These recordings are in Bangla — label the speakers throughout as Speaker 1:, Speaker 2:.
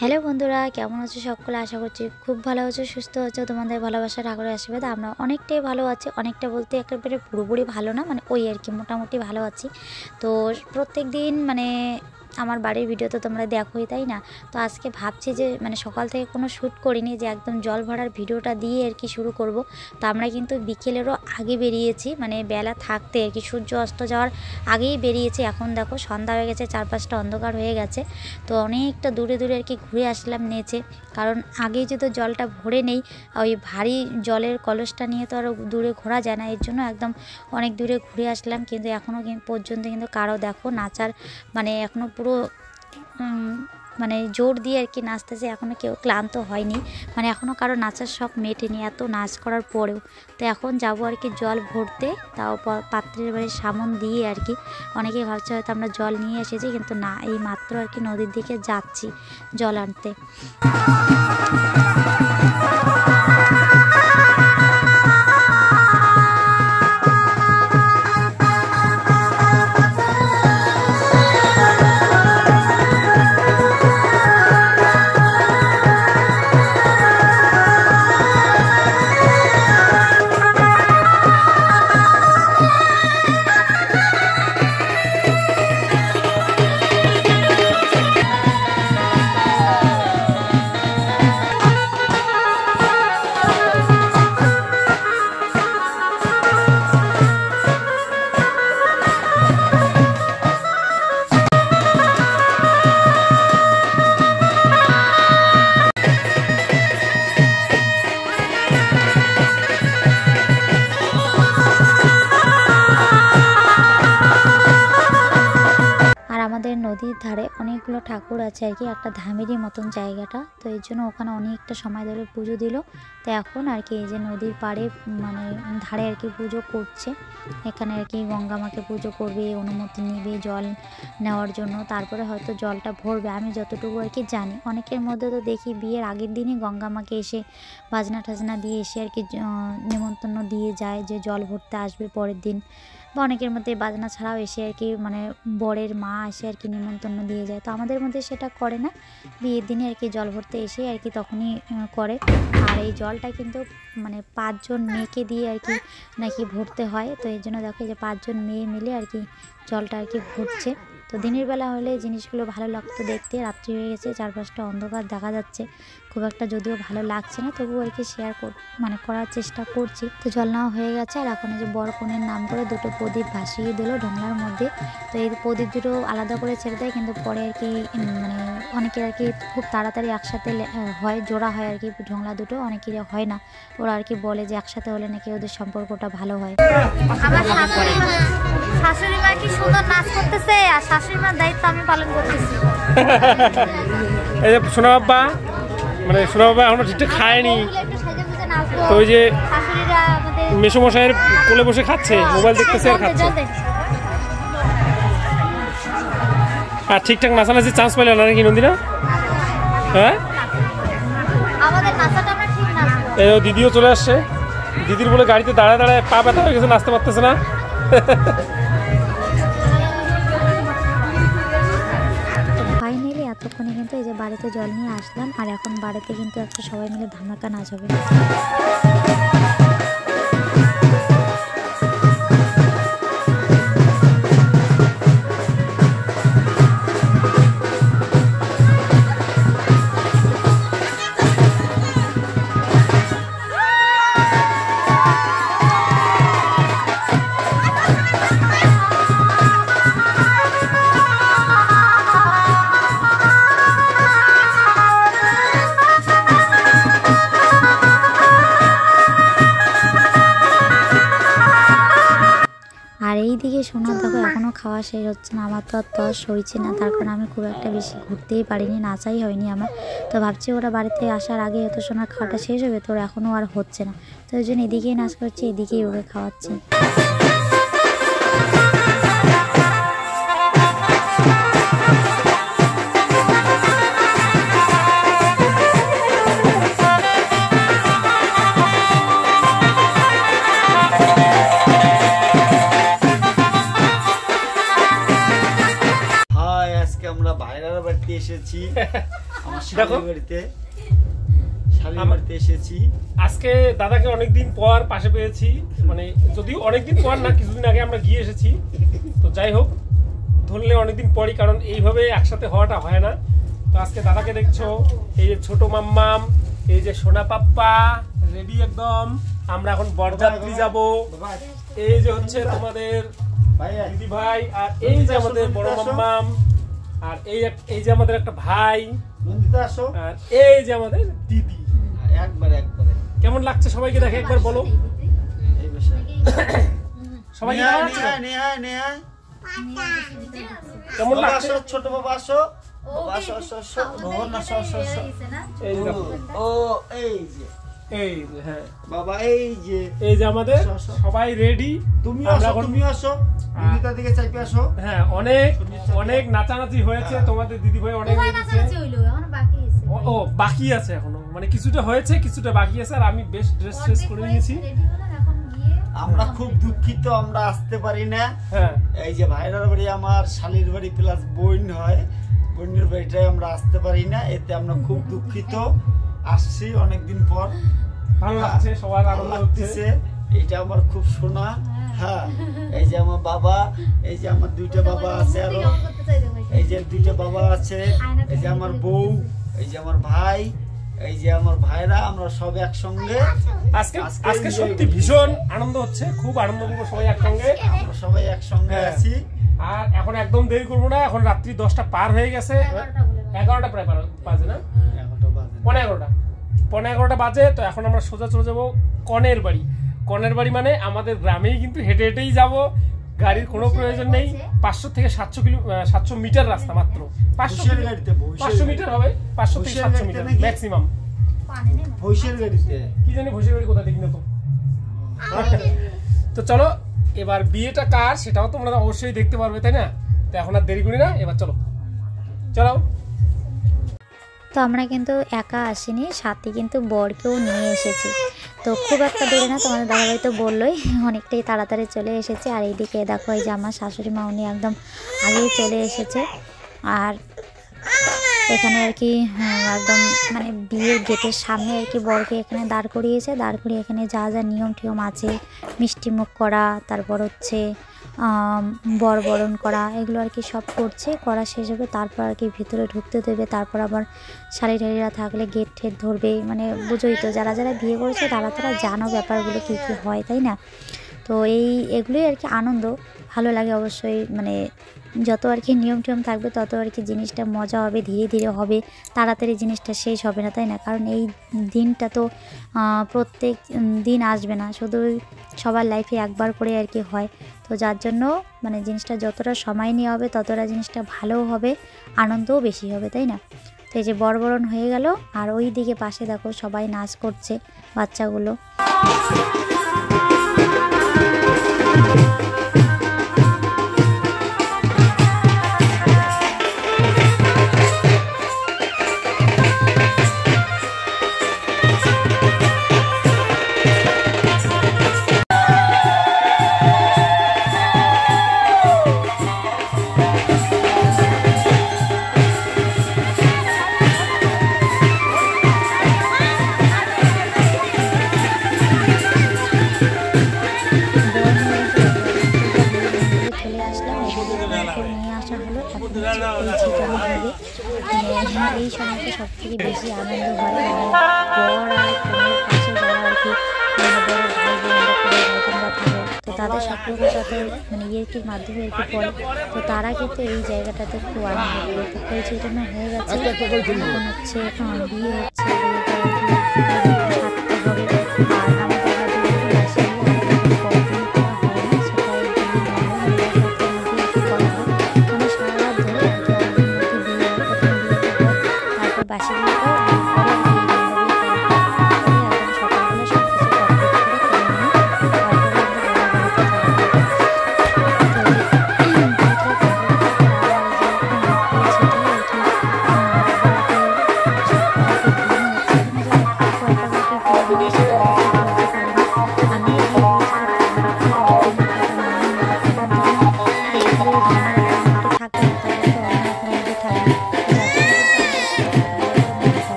Speaker 1: হ্যালো বন্ধুরা, কেমন আছো সকলে? আশা করছি খুব ভালো আছো, সুস্থ আছো। তোমাদের ভালোবাসার ঠাকুরের আশীর্বাদে আমরা অনেকটাই ভালো আছি। অনেকটা বলতে একেবারে পুরোপুরি ভালো না, মানে ওই আর কি মোটামুটি ভালো আছি। তো প্রত্যেক দিন মানে আমার বাড়ির ভিডিও তো তোমরা দেখোই, তাই না? তো আজকে ভাবছি যে মানে সকাল থেকে কোনো শ্যুট করিনি, যে একদম জল ভরার ভিডিওটা দিয়ে আর কি শুরু করব। তো আমরা কিন্তু বিকেলেরও আগে বেরিয়েছি, মানে বেলা থাকতে আর কি, সূর্য অস্ত যাওয়ার আগেই বেরিয়েছি। এখন দেখো সন্ধ্যা হয়ে গেছে, চারপাশটা অন্ধকার হয়ে গেছে। তো অনেকটা দূরে দূরে আর কি ঘুরে আসলাম নেচে, কারণ আগেই যদি জলটা ভরে নেই, ওই ভারী জলের কলসটা নিয়ে তো আরও দূরে ঘোরা যায় না, এর জন্য একদম অনেক দূরে ঘুরে আসলাম। কিন্তু এখনও পর্যন্ত কিন্তু কারো দেখো নাচার মানে এখনও পুরো মানে জোর দিয়ে আর কি নাচতেছে, এখনও কেউ ক্লান্ত হয়নি, মানে এখনও কারো নাচার শখ মেটেনি এত নাচ করার পরেও। তো এখন যাবো আর কি জল ভরতে, তাও পাত্রের বাড়ির সামন দিয়ে আর কি। অনেকেই ভাবছে হয়তো আমরা জল নিয়ে এসেছি, কিন্তু না, এই মাত্র আর কি নদীর দিকে যাচ্ছি জল আনতে। আমাদের নদীর ধারে অনেকগুলো ঠাকুর আছে আর কি, একটা ধামেরই মতন জায়গাটা, তো এর জন্য ওখানে অনেকটা সময় ধরে পুজো দিল। তো এখন আর কি এই যে নদীর পাড়ে মানে ধারে আর কি পুজো করছে, এখানে আর কি গঙ্গা মাকে পুজো করবে, অনুমতি নেবে জল নেওয়ার জন্য, তারপরে হয়তো জলটা ভরবে। আমি যতটুকু আর কি জানি, অনেকের মধ্যে তো দেখি বিয়ের আগের দিনই গঙ্গা মাকে এসে বাজনা টাজনা দিয়ে এসে আর কি নিমন্ত্রণ দিয়ে যায় যে জল ভরতে আসবে পরের দিন, বা অনেকের মধ্যে বাজনা ছাড়াও এসে আর কি মানে বরের মা এসে আর কি নিমন্ত্রণ দিয়ে যায়। তো আমাদের মধ্যে সেটা করে না, বিয়ের দিনে আর কি জল ভরতে এসে আর কি তখনই করে। আর এই জলটা কিন্তু মানে 5 জন মেয়েকে দিয়ে আর কি নাকি ভরতে হয়। তো এই জন্য দেখো যে 5 জন মেয়ে মিলে আর কি জলটা আর কি ভরছে। তো দিনের বেলা হলে জিনিসগুলো ভালো লাগতো দেখতে, রাত্রি হয়ে গেছে, চারপাশটা অন্ধকার দেখা যাচ্ছে, খুব একটা যদিও ভালো লাগছে না, তবুও আর কি শেয়ার মানে করার চেষ্টা করছি। তো জল নেওয়া হয়ে গেছে, আর এখন এই যে বর কনের নাম করে দুটো প্রদীপ ভাসিয়ে দিল ঢোংলার মধ্যে। তো এই প্রদীপ দুটো আলাদা করে ছেড়ে দেয়, কিন্তু পরে আর কি মানে অনেকে আর কি খুব তাড়াতাড়ি একসাথে হয়, জোড়া হয় আর কি ঢোংলা দুটো, অনেকের হয় না, ওরা আর কি বলে যে একসাথে হলে নাকি ওদের সম্পর্কটা ভালো হয়।
Speaker 2: শাশুড়ি মা কি সুন্দর নাচ করতেছে, আর শাশুড়ি মার দায়িত্ব আমি পালন করতেছি।
Speaker 3: এই যে সোনা বাবা, মানে সোনা বাবা এখনো ঠিকঠাক খায়নি, তো ওই যে মেসোমশাইয়ের কোলে বসে খাচ্ছে, মোবাইল দেখতেছে আর খাচ্ছে। আর ঠিকঠাক নাচানাচি চান্স পাইলে না নাকি নন্দিনা? হ্যাঁ, এই দিদিও চলে আসছে, দিদির বলে গাড়িতে দাঁড়ায় দাঁড়ায় পা ব্যথা হয়ে গেছে, নাচতে পারতেছে না।
Speaker 1: ফাইনালি এতক্ষণে কিন্তু এই যে বাড়িতে জল নিয়ে আসলাম, আর এখন বাড়িতে কিন্তু একটা সবাই মিলে ধামাকা নাচ হবে। আর এইদিকে সোনার দেখো এখনও খাওয়া শেষ হচ্ছে না, আমার তো আর তস হয়েছে না, তার কারণ আমি খুব একটা বেশি ঘুরতেই পারিনি, নাচাই হয়নি আমার। তো ভাবছি ওরা বাড়িতে আসার আগে এত সোনার খাওয়াটা শেষ হবে, তো এখনও আর হচ্ছে না, তো ওই জন্য এদিকেই নাচ করছি, এদিকেই ওকে খাওয়াচ্ছি।
Speaker 4: আমরা ভাইরার বাড়িতে এসেছি।
Speaker 3: দেখো
Speaker 4: শালির বাড়িতে এসেছি
Speaker 3: আজকে। দাদাকে অনেকদিন পর পাশে পেয়েছি, মানে যদিও অনেকদিন পর না, কিছুদিন আগে আমরা গিয়ে এসেছি। তো যাই হোক, ধরলে অনেকদিন পরই, কারণ এইভাবে একসাথে হওয়াটা হয় না। তো আজকে দাদাকে দেখছো, এই যে ছোট মাম্মাম, এই যে সোনা পাপ্পা রেডি একদম। আমরা এখন বরযাত্রী যাব। এই যে হচ্ছে তোমাদের দিদি ভাই, আর এই যে আমাদের বড় মাম্মাম, আর এই যে আমাদের একটা ভাই, আর এই যে আমাদের দিদি।
Speaker 4: একবারে
Speaker 3: কেমন লাগছে সবাইকে দেখে একবার বলো। সবাই কেমন লাগছে?
Speaker 4: ছোট বাবা আসো, বাবা এই যে আমাদের
Speaker 3: সবাই রেডি।
Speaker 4: তুমি আসো দিকে চাইপে আসো।
Speaker 3: হ্যাঁ, অনেক নাচানাচি হয়েছে, তোমাদের দিদি ভাই অনেক ও বাকি আছে এখনো, মানে কিছুটা হয়েছে কিছুটা বাকি আছে। আর আমি বেশ ড্রেস করে নিয়েছি।
Speaker 4: আমরা খুব দুঃখিত আমরা আসতে পারি না।
Speaker 3: হ্যাঁ,
Speaker 4: এই যে ভাইরার বাড়ি আমার শালির বাড়ি প্লাস বোন হয়, বোনের বাড়িটাই আমরা আসতে পারি না, এতে আমরা খুব দুঃখিত। আসছি অনেকদিন পর,
Speaker 3: ভালো লাগছে, সবার আনন্দ হচ্ছে।
Speaker 4: এটা আমার খুব শোনা। হ্যাঁ, এই যে আমার বাবা, এই যে আমার দুইটা বাবা আছে, আরো এই যে দুইটা বাবা আছে, এই যে আমার বউ, এই যে আমার ভাই, এই যে আমার ভাইরা, আমরা সব একসঙ্গে।
Speaker 3: আজকে সত্যি ভীষণ আনন্দ হচ্ছে, খুব আনন্দ করবো সবাই একসঙ্গে।
Speaker 4: আমরা সবাই একসঙ্গে আছি।
Speaker 3: আর এখন একদম দেরি করবো না, এখন রাত্রি 10টা পার হয়ে গেছে, 11টা প্রায় বাজে না, 11:15 বাজে। তো এখন আমরা সোজা চলে যাবো কনের বাড়ি। কনের বাড়ি মানে আমাদের গ্রামেই, কিন্তু হেঁটে হেঁটেই যাবো, গাড়ির কোনো প্রয়োজন নেই। 500 থেকে 700 মিটার রাস্তা মাত্র। 500 মিটার হবে, 500 থেকে 700 মিটার ম্যাক্সিমাম। কি জানি ভৈসের বাড়ি কোথায়, দেখি না তো। তো চলো, এবার বিয়েটা কার সেটাও তোমরা অবশ্যই দেখতে পারবে, তাই না? তো এখন আর দেরি করি না, এবার চলো।
Speaker 1: তো আমরা কিন্তু একা আসিনি, সাথে কিন্তু বরকেও নিয়ে এসেছি। তো খুব একটা দূরে না, তোমাদের দাদাভাই তো বললোই, অনেকটাই তাড়াতাড়ি চলে এসেছে। আর এইদিকে দেখো, এই যে আমার শাশুড়ি মা, উনি একদম আগেই চলে এসেছে। আর এখানে আর কি একদম মানে বিয়ের গেটের সামনে আর কি বরকে এখানে দাঁড় করিয়েছে। দাঁড় করিয়ে এখানে যা যা নিয়ম টিয়ম আছে, মিষ্টি মুখ করা, তারপর হচ্ছে বরণ করা, এগুলো আর কি সব করা শেষ হবে। তারপর আর কি ভিতরে ঢুকতে দেবে। তারপর আবার শাড়ি টাড়িরা থাকলে গেট ঠেট ধরবে, মানে বুঝোই তো, যারা যারা বিয়ে করেছে তারা জানো ব্যাপারগুলো কী কী হয়, তাই না? তো এগুলোই আর কি আনন্দ, ভালো লাগে অবশ্যই। মানে যত আর কি নিয়ম টিয়ম থাকবে তত আর কি জিনিসটা মজা হবে, ধীরে ধীরে হবে, তাড়াতাড়ি জিনিসটা শেষ হবে না, তাই না? কারণ এই দিনটা তো প্রত্যেক দিন আসবে না, শুধু সবার লাইফে একবার করে আর কি হয়। তো যার জন্য মানে জিনিসটা যতটা সময় নিয়ে হবে ততটা জিনিসটা ভালোও হবে, আনন্দও বেশি হবে, তাই না? তো এই যে বরণ হয়ে গেল। আর ওই দিকে পাশে দেখো সবাই নাচ করছে, বাচ্চাগুলো। এই সময়টা সব থেকে বেশি আনন্দ হয়, বর আর কনের পাশে যারা আর কি বড় ভাই বোনরা থাকে, তো তাদের সম্পর্কের সাথে মানে ইয়ের মাধ্যমে আর কি পড়ে। তো তারা কিন্তু এই জায়গাটাতে খুব আনন্দ করে। তো এই যেটা হয়ে গেছে, এখন হচ্ছে বিয়ে হচ্ছে, থাকতে হবে। আর আমাদের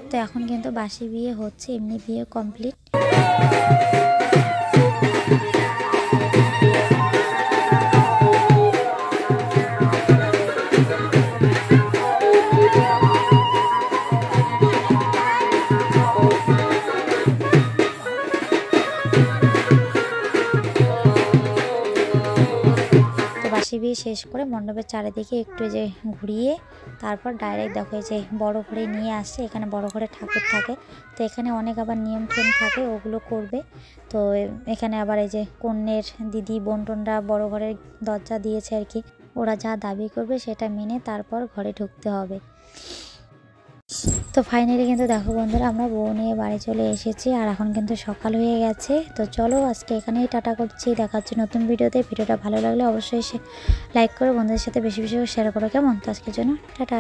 Speaker 1: তো এখন কিন্তু বাসি বিয়ে হচ্ছে, এমনি বিয়ে কমপ্লিট। বাসি বিয়ে শেষ করে মণ্ডপের চারিদিকে একটু যে ঘুরিয়ে তারপর ডাইরেক্ট দেখো এই যে বড় ঘরে নিয়ে আসছে। এখানে বড় ঘরে ঠাকুর থাকে, তো এখানে অনেক আবার নিয়ম টিয়ম থাকে, ওগুলো করবে। তো এখানে আবার এই যে কন্যের দিদি বন্টনরা বড় ঘরের দরজা দিয়েছে আর কি, ওরা যা দাবি করবে সেটা মেনে তারপর ঘরে ঢুকতে হবে। তো ফাইনালি কিন্তু দেখো বন্ধুরা, আমরা বউ নিয়ে বাড়ি চলে এসেছি আর এখন কিন্তু সকাল হয়ে গেছে। তো চলো আজকে এখানেই টাটা করছি, দেখা হচ্ছে নতুন ভিডিওতে। ভিডিওটা ভালো লাগলে অবশ্যই লাইক করে বন্ধুদের সাথে বেশি বেশি শেয়ার করো, কেমন? তো আজকের জন্য টাটা।